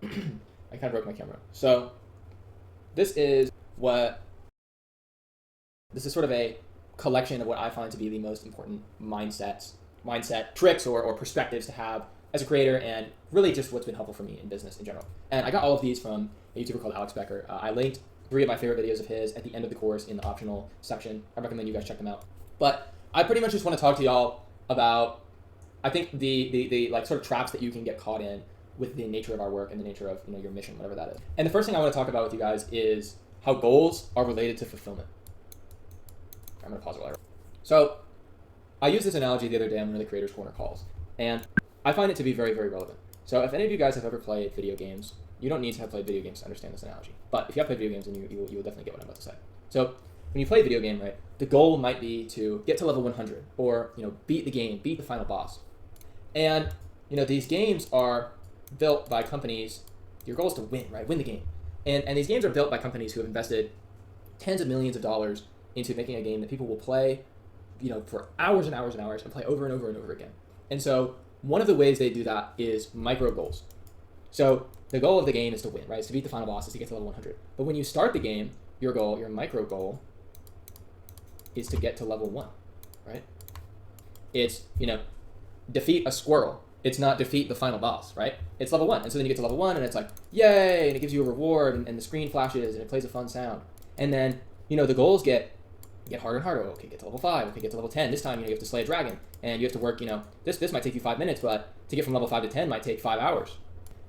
I kind of broke my camera. So this is sort of a collection of what I find to be the most important mindset tricks or perspectives to have as a creator, and really just what's been helpful for me in business in general. And I got all of these from a YouTuber called Alex Becker. I linked 3 of my favorite videos of his at the end of the course in the optional section. I recommend you guys check them out. But I pretty much just want to talk to y'all about, I think, the like sort of traps that you can get caught in with the nature of our work and the nature of your mission, whatever that is. And the first thing I want to talk about with you guys is how goals are related to fulfillment. I'm going to pause it while So I used this analogy the other day on one of the Creators Corner calls, and I find it to be very, very relevant. So if any of you guys have ever played video games, you don't need to have played video games to understand this analogy. But if you have played video games, then you will definitely get what I'm about to say. So when you play a video game, right, the goal might be to get to level 100 or beat the game, beat the final boss. And these games are built by companies. Your goal is to win, right? Win the game. And these games are built by companies who have invested tens of millions of dollars into making a game that people will play, for hours and hours and hours and play over and over and over again. And so one of the ways they do that is micro goals. So the goal of the game is to win, right? It's to beat the final boss, is to get to level 100. But when you start the game, your goal, your micro goal, is to get to level 1, right? It's, defeat a squirrel. It's not defeat the final boss, right? It's level 1. And so then you get to level 1 and it's like, yay, and it gives you a reward and the screen flashes and it plays a fun sound. And then, the goals get harder and harder. Okay, get to level 5. Okay, get to level 10. This time, you have to slay a dragon. And you have to work, this might take you 5 minutes, but to get from level 5 to 10 might take 5 hours.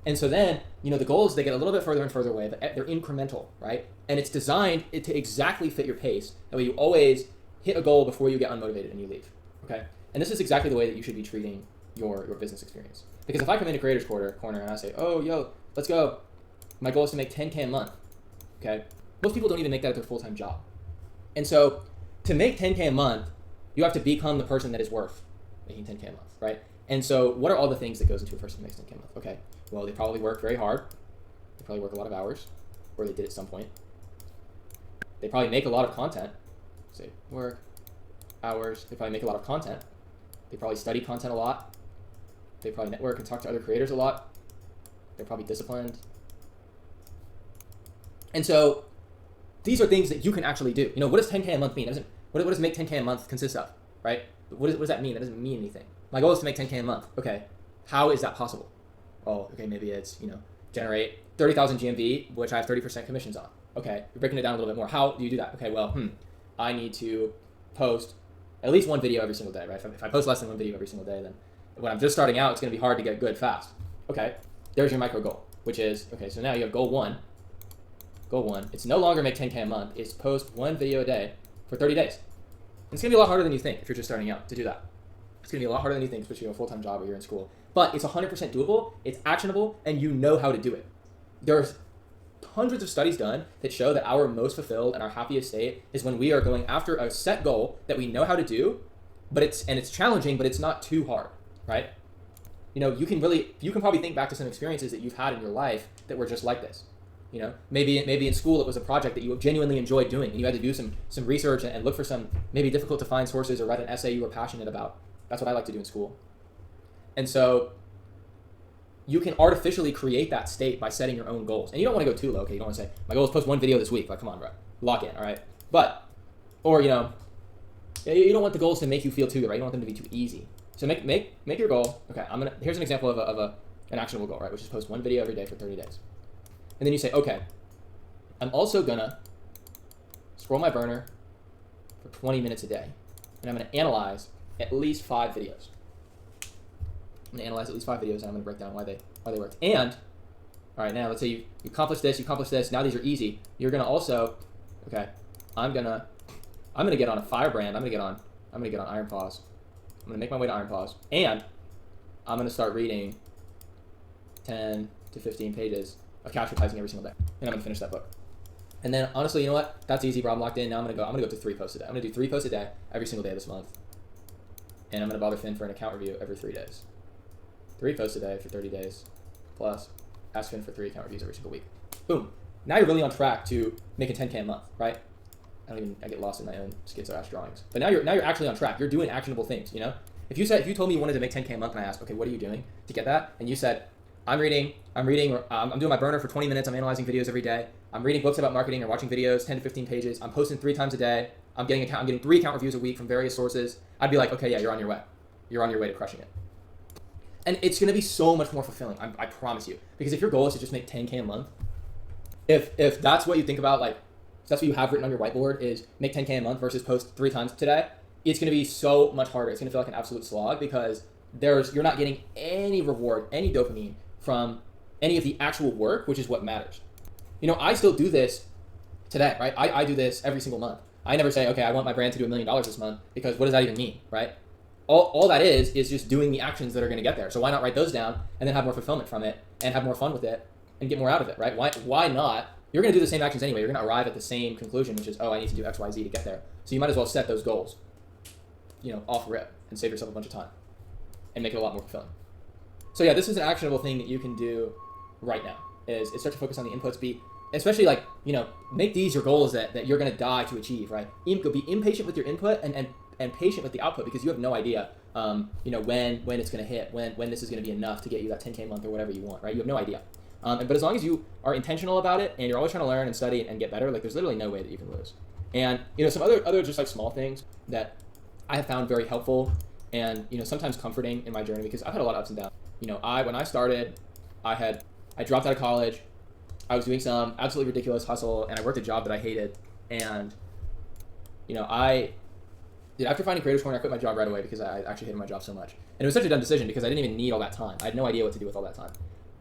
And so then, the goals, they get a little bit further and further away, but they're incremental, right? And it's designed to exactly fit your pace. That way you always hit a goal before you get unmotivated and you leave, okay? And this is exactly the way that you should be treating your business experience. Because if I come into Creators Corner and I say, oh, yo, let's go. My goal is to make 10K a month, okay? Most people don't even make that their full-time job. And so to make 10K a month, you have to become the person that is worth making 10K a month, right? And so what are all the things that goes into a person who makes 10K a month? Okay, well, they probably work very hard. They probably work a lot of hours, or they did at some point. They probably make a lot of content. Say, work, hours. They probably make a lot of content. They probably study content a lot. They probably network and talk to other creators a lot. They're probably disciplined. And so these are things that you can actually do. What does 10K a month mean? What does make 10K a month consist of, right? What does that mean? That doesn't mean anything. My goal is to make 10K a month. Okay, how is that possible? Oh, okay, maybe it's, generate 30,000 GMV, which I have 30% commissions on. Okay, you're breaking it down a little bit more. How do you do that? Okay, well, I need to post at least one video every single day, right? If I post less than one video every single day, then when I'm just starting out, it's going to be hard to get good fast. Okay, there's your micro goal, which is, okay, so now you have goal 1. Goal 1, it's no longer make 10K a month, it's post one video a day for 30 days. And it's going to be a lot harder than you think if you're just starting out to do that. It's going to be a lot harder than you think, especially a full-time job or you're in school. But it's 100% doable, it's actionable, and you know how to do it. There's hundreds of studies done that show that our most fulfilled and our happiest state is when we are going after a set goal that we know how to do, but it's challenging, but it's not too hard, right? You can probably think back to some experiences that you've had in your life that were just like this. Maybe in school it was a project that you genuinely enjoyed doing, and you had to do some research and look for some maybe difficult to find sources or write an essay you were passionate about. That's what I like to do in school. And so you can artificially create that state by setting your own goals. And you don't want to go too low, okay? You don't want to say, my goal is post one video this week. Like, come on, bro. Lock in, all right? But, or, you don't want the goals to make you feel too good, right? You don't want them to be too easy. So make your goal. Okay, here's an example of an actionable goal, right? Which is post one video every day for 30 days. And then you say, okay, I'm also gonna scroll my burner for 20 minutes a day. And I'm gonna analyze at least 5 videos. I'm gonna analyze at least 5 videos, and I'm gonna break down why they worked. And, all right, now let's say you accomplish this. Now these are easy. You're gonna also, okay, I'm gonna get on a firebrand. I'm gonna get on Iron Paws. I'm gonna make my way to Iron Paws, and I'm gonna start reading 10 to 15 pages of couch advertising every single day, and I'm gonna finish that book. And then honestly, you know what? That's easy, bro. I'm locked in. Now I'm gonna go to 3 posts a day. I'm gonna do 3 posts a day every single day this month, and I'm gonna bother Finn for an account review every 3 days. 3 posts a day for 30 days, plus ask Finn for 3 account reviews every single week. Boom. Now you're really on track to making 10K a month, right? I get lost in my own schizo-ass drawings. But now you're actually on track. You're doing actionable things, If you told me you wanted to make 10K a month and I asked, okay, what are you doing to get that? And you said, I'm doing my burner for 20 minutes. I'm analyzing videos every day. I'm reading books about marketing or watching videos, 10 to 15 pages. I'm posting 3 times a day. I'm getting 3 account reviews a week from various sources. I'd be like, okay, yeah, you're on your way. You're on your way to crushing it. And it's going to be so much more fulfilling. I promise you. Because if your goal is to just make 10K a month, if that's what you think about, like, if that's what you have written on your whiteboard is make 10K a month versus post 3 times today, it's going to be so much harder. It's going to feel like an absolute slog because you're not getting any reward, any dopamine from any of the actual work, which is what matters. I still do this today, right? I do this every single month. I never say, okay, I want my brand to do $1 million this month, because what does that even mean, right? All that is just doing the actions that are going to get there. So why not write those down and then have more fulfillment from it and have more fun with it and get more out of it, right? Why not? You're going to do the same actions anyway. You're going to arrive at the same conclusion, which is, I need to do X, Y, Z to get there. So you might as well set those goals, off rip and save yourself a bunch of time and make it a lot more fulfilling. So yeah, this is an actionable thing that you can do right now is start to focus on the inputs. Especially make these your goals that you're going to die to achieve, right? Be impatient with your input and patient with the output, because you have no idea, when it's going to hit, when this is going to be enough to get you that 10K month or whatever you want, right? You have no idea. But as long as you are intentional about it and you're always trying to learn and study and get better, there's literally no way that you can lose. And, some other just small things that I have found very helpful and, sometimes comforting in my journey, because I've had a lot of ups and downs. When I started, I dropped out of college. I was doing some absolutely ridiculous hustle, and I worked a job that I hated. And, after finding Creators Corner, I quit my job right away because I actually hated my job so much. And it was such a dumb decision because I didn't even need all that time. I had no idea what to do with all that time.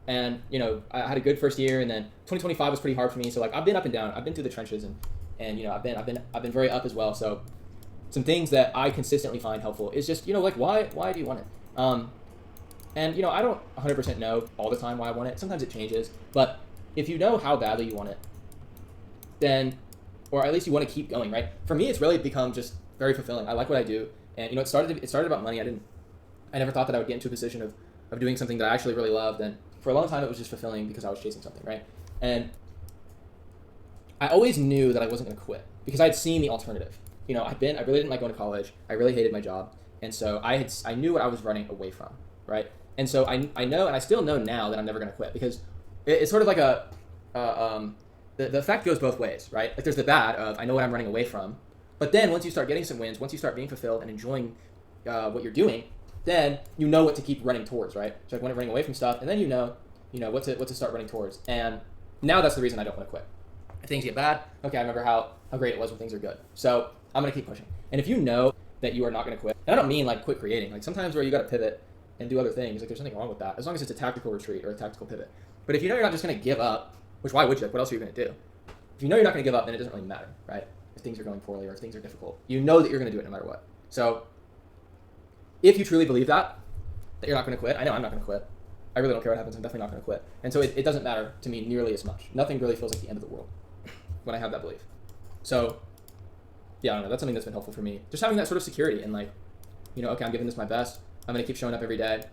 And, I had a good first year, and then 2025 was pretty hard for me. So I've been up and down. I've been through the trenches, and I've been very up as well. So some things that I consistently find helpful is just, why do you want it? And, I don't 100% know all the time why I want it. Sometimes it changes. But if you know how badly you want it, then, or at least you want to keep going, right? For me, it's really become just very fulfilling. I like what I do. And, it started about money. I never thought that I would get into a position of doing something that I actually really loved. And for a long time, it was just fulfilling because I was chasing something, right? And I always knew that I wasn't going to quit because I'd seen the alternative. I really didn't like going to college. I really hated my job. And so I knew what I was running away from, right? And so I know, and I still know now that I'm never going to quit, because it's sort of like the effect goes both ways, right? There's the bad of I know what I'm running away from, but then once you start getting some wins, once you start being fulfilled and enjoying what you're doing, then you know what to keep running towards, right? So when I'm running away from stuff, and then you know what to start running towards. And now that's the reason I don't want to quit. If things get bad, okay, I remember how great it was when things are good. So I'm going to keep pushing. And if you know that you are not going to quit, and I don't mean quit creating. Sometimes where you got to pivot and do other things, there's nothing wrong with that, as long as it's a tactical retreat or a tactical pivot. But if you know you're not just going to give up, which why would you? What else are you going to do? If you know you're not going to give up, then it doesn't really matter, right? If things are going poorly or if things are difficult, you know that you're going to do it no matter what. So if you truly believe that you're not going to quit, I know I'm not going to quit. I really don't care what happens. I'm definitely not going to quit. And so it doesn't matter to me nearly as much. Nothing really feels like the end of the world when I have that belief. So yeah, I don't know. That's something that's been helpful for me. Just having that sort of security and okay, I'm giving this my best. I'm going to keep showing up every day.